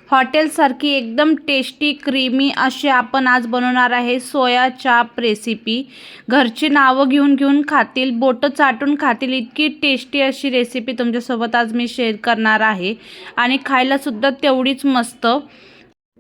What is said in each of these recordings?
हॉटेलसारखी एकदम tasty creamy अशी आपण आज बनवणार आहे सोया चाप रेसिपी। घरची नावं घेऊन घेऊन खातील, बोटं चाटून खातील इतकी टेस्टी अशी रेसिपी तुमच्यासोबत आज मी शेअर करणार आहे आणि खायला सुद्धा तेवढीच मस्त।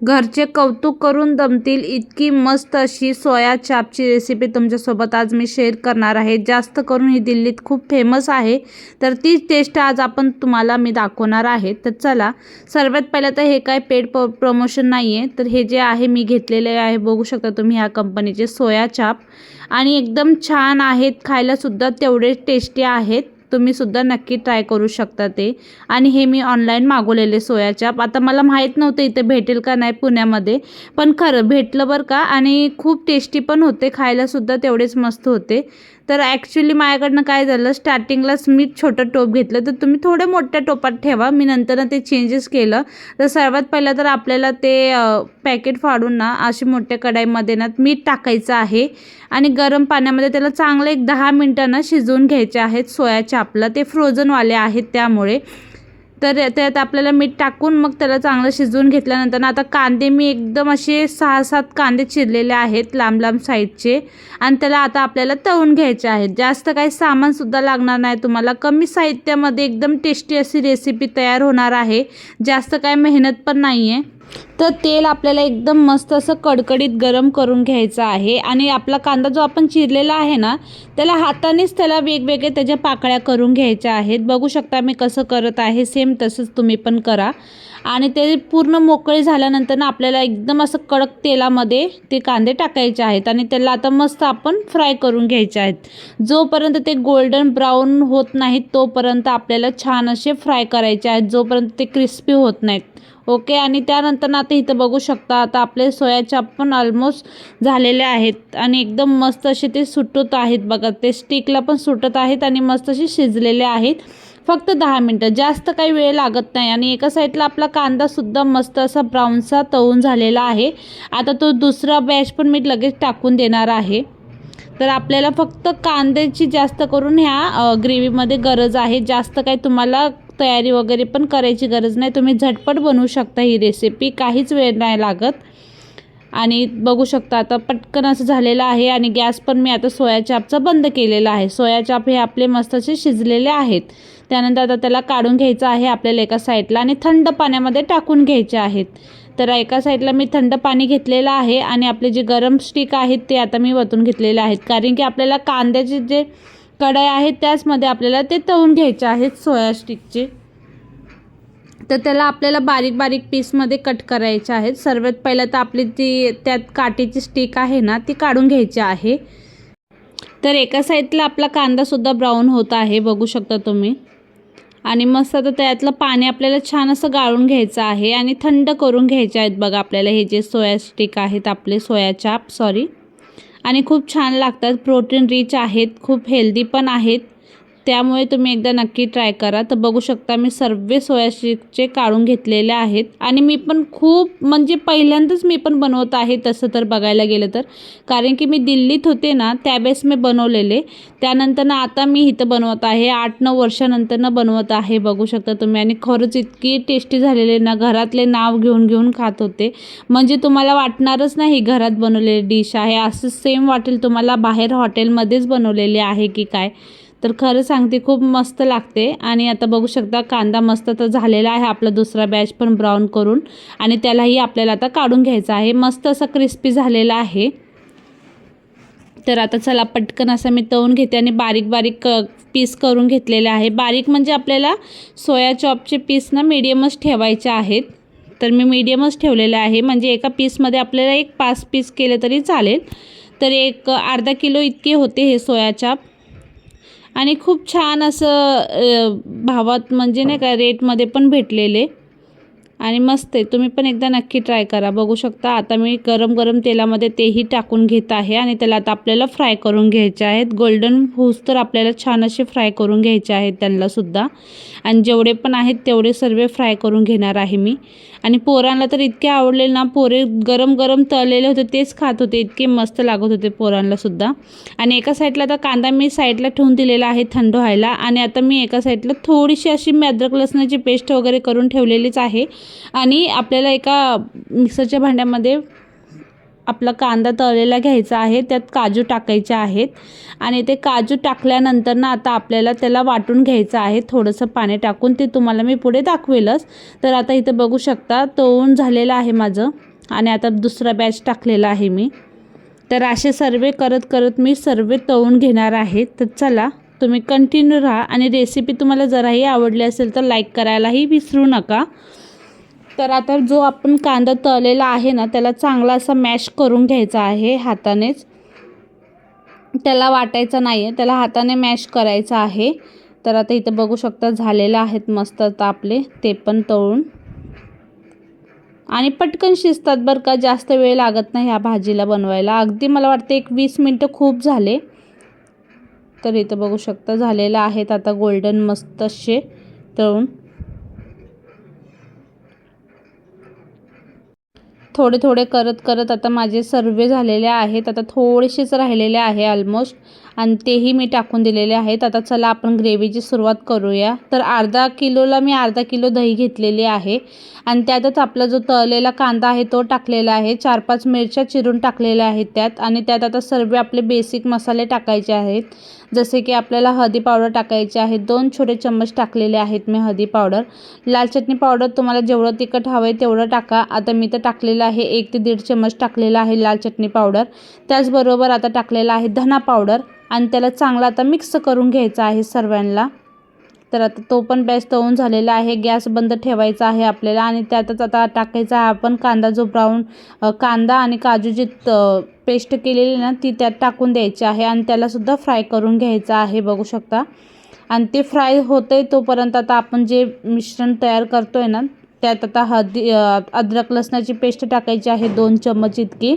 घरचे कौतुक करून दमतील इतकी मस्त अशी सोया चापची रेसिपी तुमच्यासोबत आज मी शेअर करणार आहे। जास्त करून ही दिल्लीत खूप फेमस आहे, तर तीच टेस्ट आज आपण तुम्हाला मी दाखवणार आहे। तर चला, सर्वात पहिलं तर हे काय पेड प्रमोशन नाही आहे, तर हे जे आहे मी घेतलेले आहे, बघू शकता तुम्ही ह्या कंपनीचे सोया चाप आणि एकदम छान आहेत, खायला सुद्धा तेवढे टेस्टी आहेत। तुम्ही सुद्धा नक्की ट्राय करू शकता ते। आणि हे मी ऑनलाईन मागवलेले सोया चाप। आता मला माहीत नव्हतं इथे भेटेल का नाही पुण्यामध्ये, पण खरं भेटलं बरं का, आणि खूप टेस्टी पण होते, खायला सुद्धा तेवढेच मस्त होते। तर ॲक्च्युली माझ्याकडनं काय झालं, स्टार्टिंगलाच मी छोटं टोप घेतलं, तर तुम्ही थोडे मोठ्या टोपात ठेवा, मी नंतर ते चेंजेस केलं। तर सर्वात पहिलं तर आपल्याला ते पॅकेट फाडून ना अशी मोठ्या कढईमध्ये ना मीठ टाकायचं आहे आणि गरम पाण्यामध्ये त्याला चांगलं एक 10 मिनिटांना शिजवून घ्यायचे आहेत सोया चापला। ते फ्रोझनवाले आहेत त्यामुळे। तर त्यात आपल्याला मीठ टाकून मग त्याला चांगलं शिजवून घेतल्यानंतर आता कांदे मी एकदम असे 6-7 कांदे चिरलेले आहेत लांब लांब साईडचे, आणि त्याला आता आपल्याला तळून घ्यायचे आहेत। जास्त काही सामानसुद्धा लागणार नाही तुम्हाला, कमी साहित्यामध्ये एकदम टेस्टी अशी रेसिपी तयार होणार आहे। जास्त काही मेहनत पण नाही आहे। तर तेल आपल्याला एकदम मस्त असं कडकडीत गरम करून घ्यायचं आहे आणि आपला कांदा जो आपण चिरलेला आहे ना, त्याला हातानेच त्याला वेगवेगळे त्याच्या पाकळ्या करून घ्यायच्या आहेत। बघू शकता मी कसं करत आहे, सेम तसंच तुम्ही पण करा। आणि ते पूर्ण मोकळे झाल्यानंतर ना आपल्याला एकदम असं कडक तेलामध्ये ते कांदे टाकायचे आहेत आणि त्याला आता मस्त आपण फ्राय करून घ्यायचे आहेत। जोपर्यंत ते गोल्डन ब्राऊन होत नाहीत तोपर्यंत आपल्याला छान असे फ्राय करायचे आहेत, जोपर्यंत ते क्रिस्पी होत नाहीत। ओके, आणि त्यानंतर आता इथं बघू शकता आता आपले सोया चाप पण ऑलमोस्ट झालेले आहेत आणि एकदम मस्त असे ते सुटत आहेत बघा, ते स्टिकला पण सुटत आहेत आणि मस्त असे शिजलेले आहेत। फक्त 10 मिनटं, जास्त काही वेळ लागत नाही। आणि एका साईडला आपला कांदासुद्धा मस्त असा ब्राऊनसा तळून झालेला आहे। आता तो दुसरा बॅच पण मी लगेच टाकून देणार आहे। तर आपल्याला फक्त कांद्याची जास्त करून ह्या ग्रेव्हीमध्ये गरज आहे, जास्त काही तुम्हाला तयारी वगैरे पण करायची गरज नाही। तुम्ही झटपट बनवू शकता ही रेसिपी, काहीच वेळ नाही लागत। आणि बघू शकता आता पटकन असं झालेलं आहे आणि गॅस पण मी आता सोया चापचा बंद केलेला आहे। सोया चाप हे आपले मस्त असे शिजलेले आहेत। त्यानंतर आता त्याला काढून घ्यायचं आहे आपल्याला एका साईडला आणि थंड पाण्यामध्ये टाकून घ्यायचे आहेत। तर एका साईडला मी थंड पाणी घेतलेलं आहे आणि आपले जे गरम स्टिक आहेत ते आता मी वतून घेतलेले आहेत, कारण की आपल्याला कांद्याचे जे कढई आहेत त्याचमध्ये आपल्याला ते तळून घ्यायचे आहेत सोया स्टिकचे। तर त्याला आपल्याला बारीक बारीक पीसमध्ये कट करायचे आहेत। सर्वात पहिलं तर आपली ती त्यात काठीची स्टिक आहे ना ती काढून घ्यायची आहे। तर एका साईडला आपला कांदासुद्धा ब्राऊन होत आहे, बघू शकता तुम्ही। आणि मस्त आता त्यातलं पाणी आपल्याला छान असं गाळून घ्यायचं आहे आणि थंड करून घ्यायचे आहेत बघा आपल्याला हे जे सोया स्टिक आहेत आपले सोया चाप सॉरी। आणि खूप छान लागतात, प्रोटीन रिच आहेत, खूप हेल्दी पण आहेत, त्यामुळे तुम्ही एकदा नक्की ट्राय करा। तर बघू शकता मी सर्व सोया स्टिकचे काढून घेतलेले आहेत आणि मी पण खूप म्हणजे पहिल्यांदाच मी पण बनवत आहे तसं तर बघायला गेलं तर, कारण की मी दिल्लीत होते ना त्यावेळेस मी बनवलेले, त्यानंतर आता मी इथं बनवत आहे, 8-9 वर्षानंतर बनवत आहे, बघू शकता तुम्ही। आणि खरंच इतकी टेस्टी झालेले ना, घरातले नाव घेऊन घेऊन खात होते, म्हणजे तुम्हाला वाटणारच नाही घरात बनवलेली डिश आहे, असं सेम वाटेल तुम्हाला बाहेर हॉटेलमध्येच बनवलेले आहे की काय। तर खरं सांगते खूप मस्त लागते। आणि आता बघू शकता कांदा मस्त तर झालेला आहे आपला दुसरा बॅच पण ब्राऊन करून, आणि त्यालाही आपल्याला आता काढून घ्यायचा आहे, मस्त असा क्रिस्पी झालेला आहे। तर आता चला पटकन असं मी तळून घेते आणि बारीक बारीक पीस करून घेतलेले आहे। बारीक म्हणजे आपल्याला सोया चॉपचे पीस ना मीडियमच ठेवायचे आहेत, तर मी मीडियमच ठेवलेले आहे, म्हणजे एका पीसमध्ये आपल्याला एक 5 पीस केले तरी चालेल। तर एक अर्धा किलो इतके होते हे सोया चाप आणि खूप छान असं भावात म्हणजे नाही का रेटमध्ये पण भेटलेले आणि मस्त आहे, तुम्ही पण एकदा नक्की ट्राय करा। बघू शकता आता मी गरम गरम तेलामध्ये तेही टाकून घेत आहे आणि त्याला आता आपल्याला फ्राय करून घ्यायचे आहेत, गोल्डन होऊस तर आपल्याला छान असे फ्राय करून घ्यायचे आहेत त्यांनासुद्धा। आणि जेवढे पण आहेत तेवढे सर्व फ्राय करून घेणार आहे मी। आणि पोरांना तर इतके आवडले ना, पोरे गरम गरम तळलेले होते तेच खात होते, इतके मस्त लागत होते पोरांनासुद्धा। आणि एका साईडला आता कांदा मी साईडला ठेवून दिलेला आहे थंड व्हायला, आणि आता मी एका साईडला थोडीशी अशी मी अद्रक लसणाची पेस्ट वगैरे करून ठेवलेलीच आहे, आणि आपल्याला एका मिक्सरच्या भांड्यामध्ये आपला कांदा तळलेला घ्यायचा आहे, त्यात काजू टाकायचे आहेत आणि ते काजू टाकल्यानंतर ना आता आपल्याला त्याला वाटून घ्यायचं आहे थोडंसं पाणी टाकून. ते तुम्हाला मी पुढे दाखवेलच. तर आता इथं बघू शकता तळून झालेलं आहे माझं आणि आता दुसरा बॅच टाकलेला आहे मी. तर असे सर्व करत मी सर्व तळून घेणार आहे. तर चला तुम्ही कंटिन्यू राहा आणि रेसिपी तुम्हाला जराही आवडली असेल तर लाईक करायलाही विसरू नका. तर आता जो आपण कांदा तळलेला आहे ना त्याला चांगला असा मॅश करून घ्यायचा आहे हातानेच. त्याला वाटायचं नाही आहे, त्याला हाताने मॅश करायचं आहे. तर आता इथं बघू शकता झालेलं आहेत मस्त आता आपले ते पण तळून आणि पटकन शिजतात बरं का, जास्त वेळ लागत नाही ह्या भाजीला बनवायला. अगदी मला वाटतं एक 20 मिनटं खूप झाले. तर इथं बघू शकता झालेलं आहेत आता गोल्डन मस्त असे तळून. थोडे थोडे करत आता माझे सर्व झालेले आहेत. आता थोडेसेच राहिलेले आहे ऑलमोस्ट आणि तेही मी टाकून दिलेले आहेत. आता चला आपण ग्रेव्हीची सुरुवात करूया. तर अर्धा किलोला मी अर्धा किलो दही घेतलेली आहे आणि त्यातच आपला जो तळलेला कांदा आहे तो टाकलेला आहे. 4-5 मिरच्या चिरून टाकलेल्या आहेत त्यात आणि त्यात आता सर्व आपले बेसिक मसाले टाकायचे आहेत. जसे की आपल्याला हळदी पावडर टाकायची आहे. 2 छोटे चम्मच टाकलेले आहेत मी हळदी पावडर. लाल चटणी पावडर तुम्हाला जेवढं तिखट हवं आहे तेवढं टाका. आता मी तर टाकलेलं आहे 1 ते 1.5 चम्मच टाकलेला आहे लाल चटणी पावडर. त्याचबरोबर आता टाकलेला आहे धना पावडर आणि त्याला चांगलं आता मिक्स करून घ्यायचं आहे सर्वांना. तर आता तो पण बॅच तळून झालेला आहे. गॅस बंद ठेवायचा आहे आपल्याला आणि त्यातच आता टाकायचा आहे आपण कांदा जो ब्राऊन कांदा आणि काजूची पेस्ट केलेली ना ती त्यात टाकून द्यायची आहे आणि त्यालासुद्धा फ्राय करून घ्यायचं आहे बघू शकता. आणि ते फ्राय होतंय तोपर्यंत आता आपण जे मिश्रण तयार करतोय ना त्यात आता अद्रक लसणाची पेस्ट टाकायची आहे 2 चम्मच इतकी.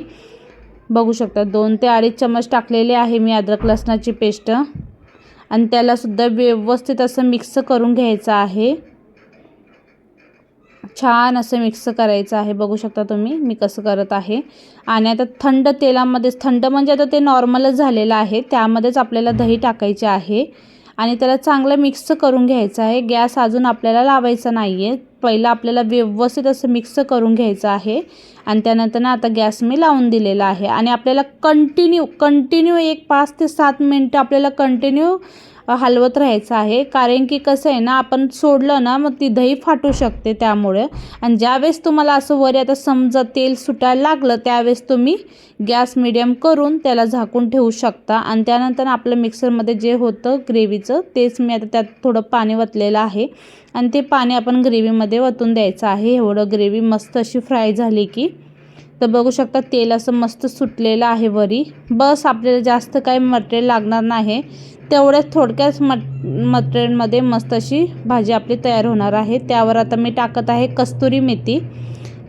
बघू शकता 2 ते 2.5 चम्मच टाकलेले आहे मी अद्रक लसणाची पेस्ट आणि त्यालासुद्धा व्यवस्थित असं मिक्स करून घ्यायचं आहे. छान असं मिक्स करायचं आहे. बघू शकता तुम्ही मी कसं करत आहे. आणि आता थंड तेलामध्येच, थंड म्हणजे आता ते नॉर्मलच झालेलं आहे, त्यामध्येच आपल्याला दही टाकायचे आहे आणि त्याला चांगलं मिक्स करून घ्यायचं आहे. गॅस अजून आपल्याला लावायचा नाही आहे. पहिलं आपल्याला व्यवस्थित असं मिक्स करून घ्यायचं आहे आणि त्यानंतर ना आता गॅस मी लावून दिलेला आहे आणि आपल्याला कंटिन्यू एक 5 ते 7 मिनटं आपल्याला कंटिन्यू हलवत राहायचं आहे. कारण की कसं आहे ना आपण सोडलं ना मग ती दही फाटू शकते त्यामुळे. आणि ज्यावेळेस तुम्हाला असं वर आता समजा तेल सुटायला लागलं त्यावेळेस तुम्ही गॅस मिडियम करून त्याला झाकून ठेवू शकता. आणि त्यानंतर आपलं मिक्सरमध्ये जे होतं ग्रेव्हीचं तेच मी आता त्यात थोडं पाणी वतलेलं आहे आणि ते पाणी आपण ग्रेव्हीमध्ये वतून द्यायचं आहे. एवढं ग्रेव्ही मस्त अशी फ्राय झाली की तर बघू शकता तेल असं मस्त सुटलेलं आहे वरी. बस आपल्याला जास्त काही मटेरियल लागणार नाही. तेवढ्याच थोडक्याच मटेरियलमध्ये मस्त अशी भाजी आपली तयार होणार आहे. त्यावर आता मी टाकत आहे कस्तुरी मेथी.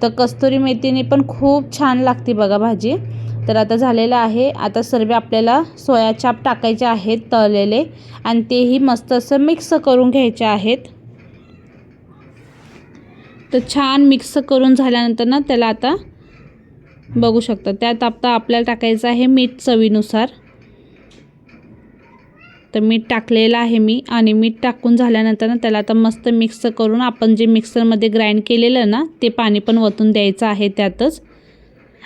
तर कस्तुरी मेथीने पण खूप छान लागते बघा भाजी. तर आता झालेलं आहे. आता सर्व आपल्याला सोया चाप टाकायचे आहेत तळलेले आणि तेही मस्त असं मिक्स करून घ्यायचे आहेत. तर छान मिक्स करून झाल्यानंतर ना त्याला आता बघू शकता त्यात आता आपल्याला टाकायचं आहे मीठ चवीनुसार. तर मीठ टाकलेलं आहे मी आणि मीठ टाकून झाल्यानंतर ना त्याला आता मस्त मिक्स करून आपण जे मिक्सरमध्ये ग्राइंड केलेलं ना ते पाणी पण वतून द्यायचं आहे त्यातच.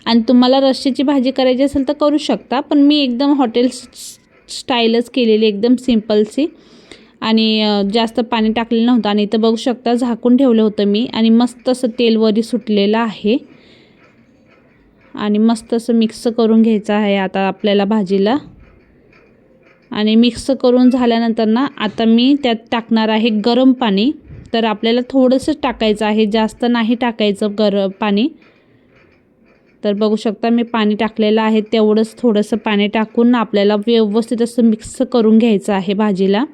आणि तुम्हाला रस्स्याची भाजी करायची असेल तर करू शकता, पण मी एकदम हॉटेल स्टाईलच केलेली एकदम सिम्पलची आणि जास्त पाणी टाकलेलं नव्हतं. आणि इथं बघू शकता झाकून ठेवलं होतं मी आणि मस्त असं तेल वरी सुटलेलं आहे आणि मस्त असं मिक्स करून घ्यायचं आहे आता आपल्याला भाजीला. आणि मिक्स करून झाल्यानंतर ना आता मी त्यात टाकणार आहे गरम पाणी. तर आपल्याला थोडंसं टाकायचं आहे, जास्त नाही टाकायचं गरम पाणी. तर बघू शकता मी पाणी टाकलेलं आहे, तेवढंच थोडंसं पाणी टाकून आपल्याला व्यवस्थित असं मिक्स करून घ्यायचं आहे भाजीला.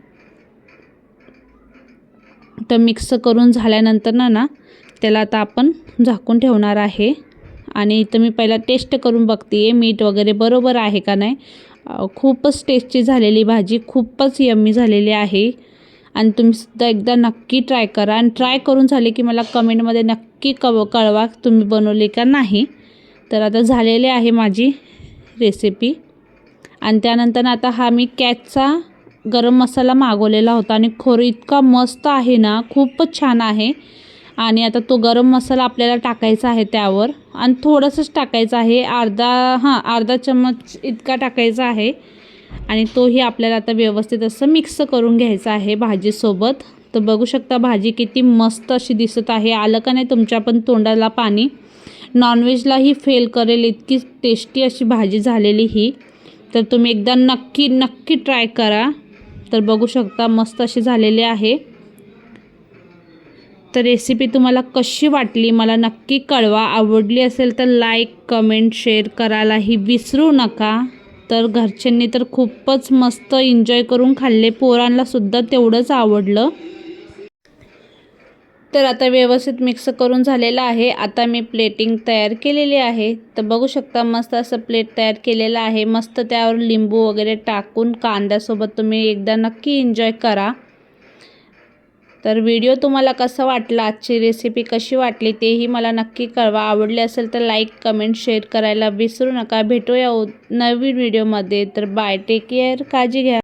तर मिक्स करून झाल्यानंतर ना त्याला आता आपण झाकून ठेवणार आहे. आणि इथं मी पहिला टेस्ट करून बघते मीठ वगैरे बरोबर आहे का नाही. खूपच टेस्टी झालेली भाजी, खूपच यम्मी झालेली आहे आणि तुम्हीसुद्धा एकदा नक्की ट्राय करा. आणि ट्राय करून झाले की मला कमेंटमध्ये नक्की कळवा तुम्ही बनवली का नाही. तर आता झालेली आहे माझी रेसिपी. आणि त्यानंतर आता हा मी कॅचचा गरम मसाला मागवलेला होता आणि खरं इतका मस्त आहे ना, खूपच छान आहे. आणि आता तो गरम मसाला आपल्याला टाकायचा आहे त्यावर, आणि थोडंसंच टाकायचं आहे, अर्धा चम्मच इतका टाकायचा आहे. आणि तोही आपल्याला आता व्यवस्थित असं मिक्स करून घ्यायचं आहे भाजीसोबत. तर बघू शकता भाजी किती मस्त अशी दिसत आहे. आलं का नाही तुमच्या पण तोंडाला पाणी? नॉनव्हेजलाही फेल करेल इतकी टेस्टी अशी भाजी झालेली ही. तर तुम्ही एकदा नक्की ट्राय करा. तर बघू शकता मस्त अशी झालेली आहे. तर रेसिपी तुम्हाला कशी वाटली मला नक्की कळवा. आवडली असेल तर लाईक, कमेंट, शेअर करायलाही विसरू नका. तर घरच्यांनी तर खूपच मस्त एन्जॉय करून खाल्ले, पोरांना सुद्धा तेवढंच आवडलं. तर आता व्यवस्थित मिक्स करून झालेलं आहे. आता मी प्लेटिंग तयार केलेली आहे. तर बघू शकता मस्त असं प्लेट तयार केलेलं आहे. मस्त त्यावर लिंबू वगैरे टाकून कांद्यासोबत तुम्ही एकदा नक्की एन्जॉय करा. तर व्हिडिओ तुम्हाला कसा वाटला, आजची रेसिपी कशी वाटली तेही मला नक्की कळवा. आवडले असेल तर लाईक, कमेंट, शेअर करायला विसरू नका. भेटूया नवीन व्हिडिओमध्ये. तर बाय, टेक केअर, काळजी घ्या.